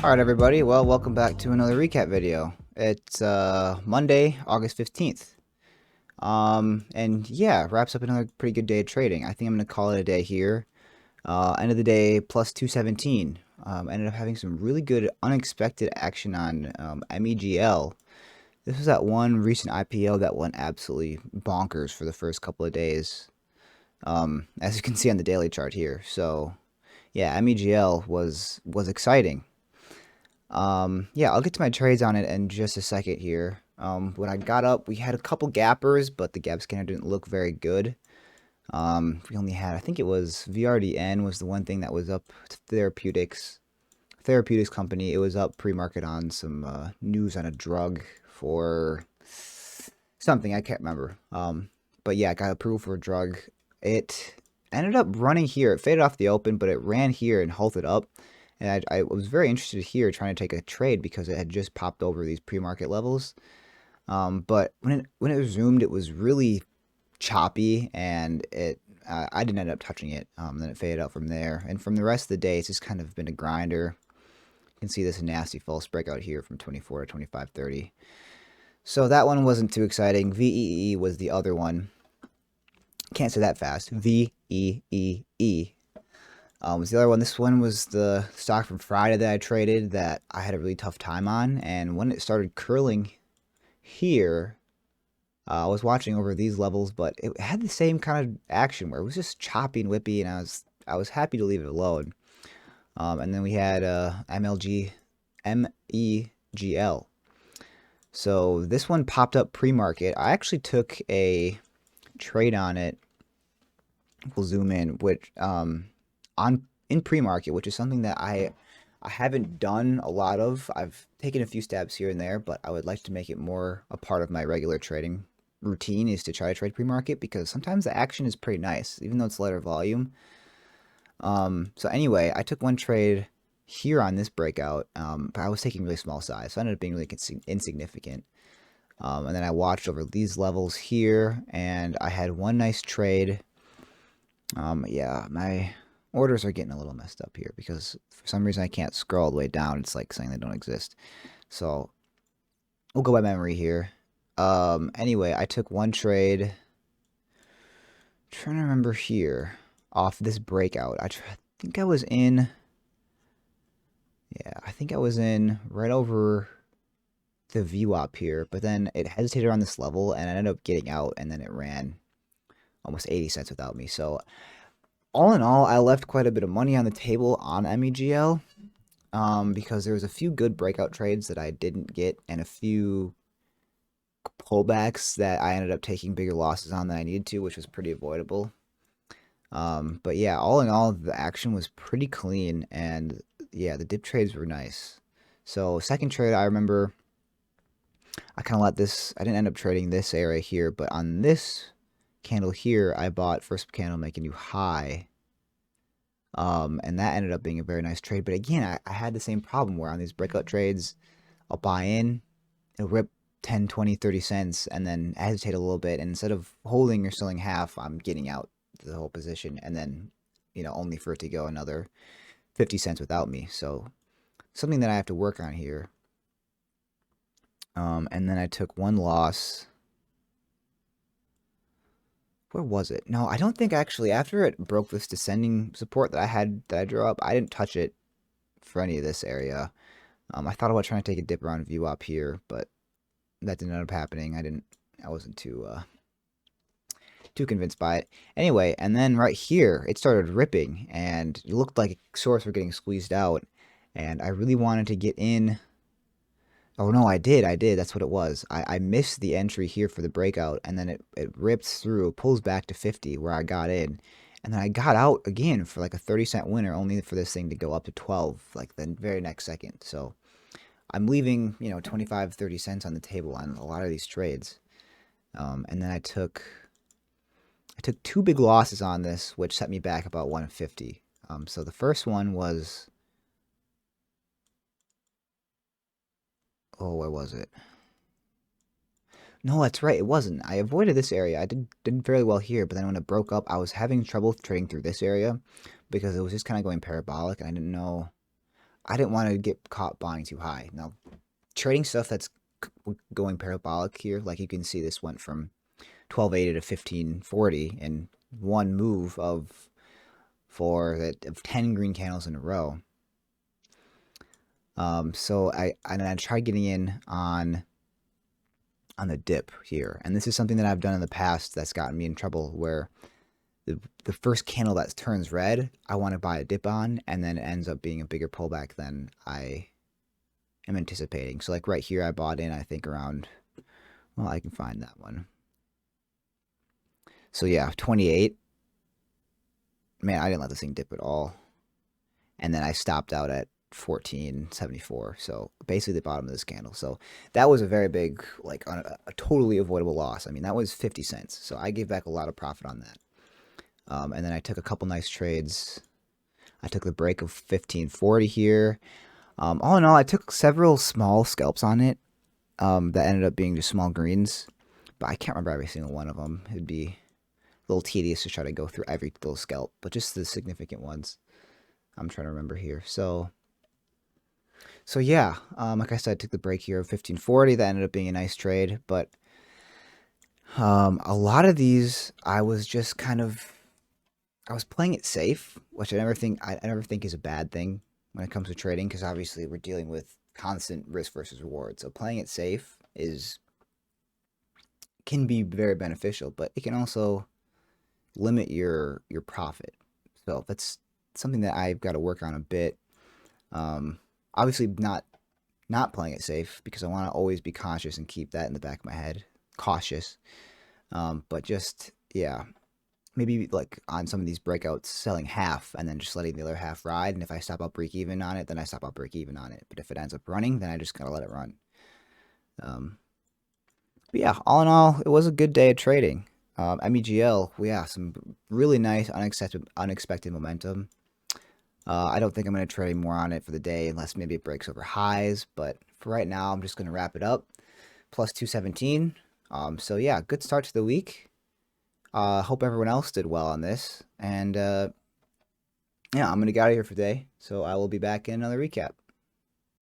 Alright everybody, well welcome back to another recap video. It's Monday, August 15th. And yeah, wraps up another pretty good day of trading. I think I'm going to call it a day here. End of the day, plus 217. Ended up having some really good unexpected action on MEGL. This was that one recent IPO that went absolutely bonkers for the first couple of days. As you can see on the daily chart here. So yeah, MEGL was exciting. Yeah, I'll get to my trades on it in just a second here. When I got up, we had a couple gappers, but the gap scanner didn't look very good. We only had, I think it was VRDN was the one thing that was up. Therapeutics company. It was up pre-market on some news on a drug for something I can't remember. But yeah, I got approval for a drug. It ended up running here. It faded off the open, but it ran here and halted up. And I was very interested here trying to take a trade because it had just popped over these pre-market levels. But when it resumed, it was really choppy, and I didn't end up touching it. Then it faded out from there, and from the rest of the day, it's just kind of been a grinder. You can see this nasty false breakout here from 24 to 25.30. So that one wasn't too exciting. VEE was the other one. Can't say that fast. VEEE. Was the other one. This one was the stock from Friday that I traded that I had a really tough time on. And when it started curling here, I was watching over these levels, but it had the same kind of action where it was just choppy and whippy, and I was happy to leave it alone. And then we had MEGL. So this one popped up pre-market. I actually took a trade on it. We'll zoom in, which in pre-market, which is something that I haven't done a lot of. I've taken a few stabs here and there, but I would like to make it more a part of my regular trading routine, is to try to trade pre-market, because sometimes the action is pretty nice, even though it's lighter volume. So anyway, I took one trade here on this breakout, but I was taking really small size, so it ended up being really insignificant. And then I watched over these levels here, and I had one nice trade. Yeah, my orders are getting a little messed up here because for some reason I can't scroll all the way down. It's like saying they don't exist. So we'll go by memory here. Anyway, I took one trade. Trying to remember here off this breakout. I think I was in. Yeah, I think I was in right over the VWAP here, but then it hesitated on this level and I ended up getting out, and then it ran almost 80 cents without me. So all in all, I left quite a bit of money on the table on MEGL, because there was a few good breakout trades that I didn't get, and a few pullbacks that I ended up taking bigger losses on than I needed to, which was pretty avoidable. But yeah, all in all, the action was pretty clean, and yeah, the dip trades were nice. So second trade, I remember I kind of let this, I didn't end up trading this area here, but on this candle here, I bought first candle make a new high. And that ended up being a very nice trade. But again, I had the same problem where on these breakout trades, I'll buy in, it'll rip 10, 20, 30 cents, and then hesitate a little bit. And instead of holding or selling half, I'm getting out the whole position, and then, only for it to go another 50 cents without me. So something that I have to work on here. And then I took one loss. Where was it? No, I don't think actually, after it broke this descending support that I drew up, I didn't touch it for any of this area. I thought about trying to take a dip around view up here, but that didn't end up happening. I wasn't too convinced by it. Anyway, and then right here, it started ripping, and it looked like shorts were getting squeezed out, and I really wanted to get in. Oh no, I did. That's what it was. I missed the entry here for the breakout, and then it rips through, pulls back to 50 where I got in. And then I got out again for like a 30-cent winner, only for this thing to go up to 12 like the very next second. So I'm leaving, 25, 30 cents on the table on a lot of these trades. And then I took two big losses on this, which set me back about 150. So the first one was, oh, where was it? No, that's right. It wasn't. I avoided this area. I did fairly well here, but then when it broke up, I was having trouble trading through this area because it was just kind of going parabolic, and I didn't know. I didn't want to get caught buying too high. Now, trading stuff that's going parabolic here, like you can see, this went from 1280 to 1540 in one move of 10 green candles in a row. So I tried getting in on the dip here, and this is something that I've done in the past that's gotten me in trouble, where the first candle that turns red, I want to buy a dip on, and then it ends up being a bigger pullback than I am anticipating. So like right here, I bought in, I think around, well, I can find that one. So yeah, 28. Man, I didn't let this thing dip at all. And then I stopped out at 1474. So basically the bottom of this candle. So that was a very big, like a totally avoidable loss. I mean, that was 50 cents. So I gave back a lot of profit on that. And then I took a couple nice trades. I took the break of 1540 here. All in all, I took several small scalps on it that ended up being just small greens. But I can't remember every single one of them. It'd be a little tedious to try to go through every little scalp, but just the significant ones I'm trying to remember here. So yeah, like I said, I took the break here of 1540. That ended up being a nice trade, but a lot of these I was just I was playing it safe, which I never think is a bad thing when it comes to trading, because obviously we're dealing with constant risk versus reward. So playing it safe can be very beneficial, but it can also limit your profit. So that's something that I've got to work on a bit. Obviously not playing it safe, because I want to always be conscious and keep that in the back of my head. Cautious. But just, yeah, maybe like on some of these breakouts, selling half and then just letting the other half ride. And if I stop, I'll break even on it, then I stop, I'll break even on it. But if it ends up running, then I just gotta let it run. But yeah, all in all, it was a good day of trading. MEGL, yeah, some really nice unexpected momentum. I don't think I'm going to trade more on it for the day unless maybe it breaks over highs. But for right now, I'm just going to wrap it up. Plus 217. So yeah, good start to the week. Hope everyone else did well on this. And yeah, I'm going to get out of here for today. So I will be back in another recap.